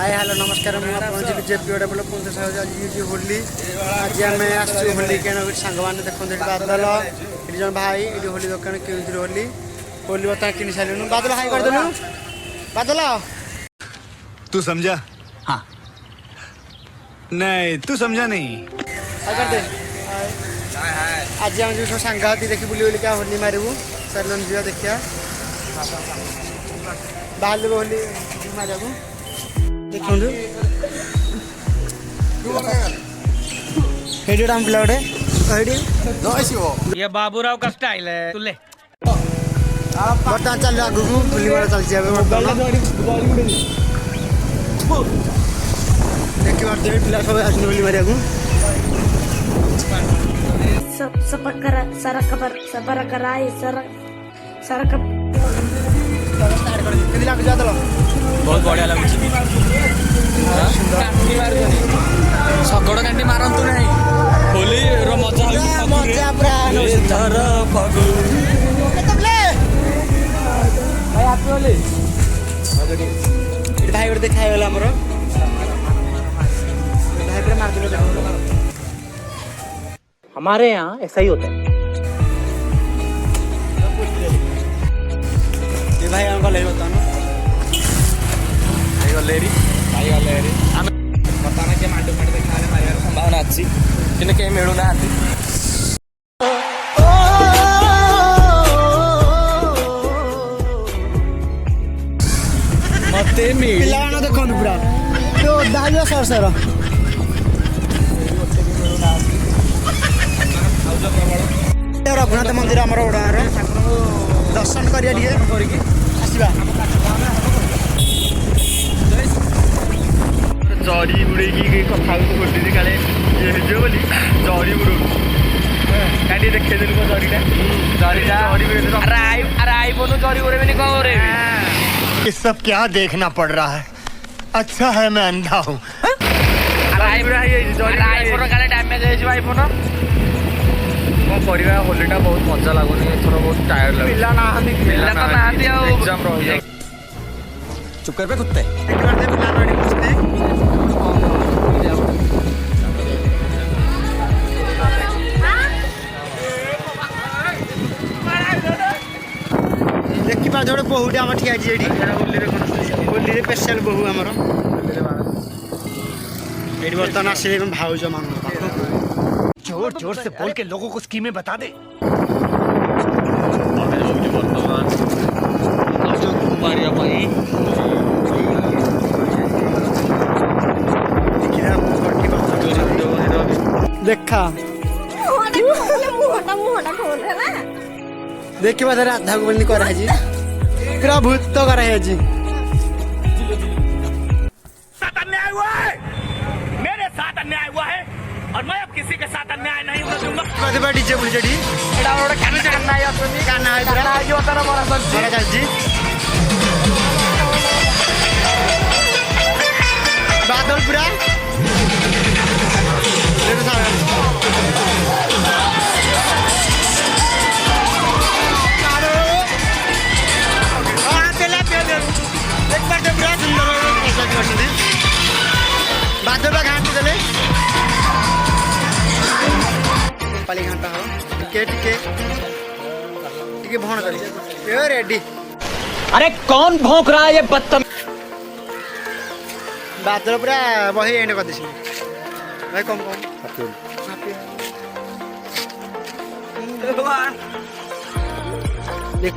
Hi hello नमस्कार मुझे BJP गोटे बोले पुंज आज होली आज आम आसू होली क्या सांग मैंने देखते बादल ये जन भाई ये होली दुकान किणुर होली होली बर्तमान किणी सारे बादल हाई करदेलु बादल तू समझा? हाँ नहीं तू समझा नहीं। हाई कर दे आज आम जो सब सांग देखी बुली बुली क्या होली मारू सर जा देखिया बाहर देव होली मारे देखो पिला ये बाबूराव का स्टाइल है तुले बर्तमान चल आगू बुली मार चलती देखी पारे पिला सब आज बुली मारे बहुत बढ़िया लगुच शगड़ कांटी मारतु ना होली मजा भाई गोटे देखा आमर भाई पूरा मार हमारे यहाँ ऐसा ही होता है। ये भाई हम गले बताना बताना के मांडू मांडू देखा मारियार संभावना अच्छी किन्तु कहीं मिलू ना मते पिला देखो पूरा तो दाइया सर सर रघुनाथ मंदिर आमर ओडार दर्शन करिया आसवा जरी बुड़े कथा खोली काले ये बोली जरी बुड़ काटी देखे देलु जरीटा जरी बोलू जरी उड़े कौन ये सब क्या देखना पड़ रहा है? अच्छा है मैं अंधा हूँ। होलीटा बहुत मजा लगुनि एथर बहुत टायर्ड लगे चुप कर पे कुत्ते देखी पार गोटे बहुटे आम ठिया होली स्पेशल बहु आमर ये बर्तमान आसे भाज मान जोर जोर से बोल के लोगों को स्कीमें बता दे। देखा देखी बात राधा को बंदी करा पूरा भूत तो करा साथ अन्याय हुआ है, मेरे साथ अन्याय हुआ है और मैं अब किसी के साथ अन्याय नहीं होने दूंगा। डीजे बोली जड़ी गाना है बड़ा जी बादल पूरा बादल घाटी देले पाली घाटा हो टिके टिके टिके भौण कर रेडी। अरे कौन भौंक रहा है ये बदतमीज? बादल पूरा बही एंड कर दिस भाई कम देख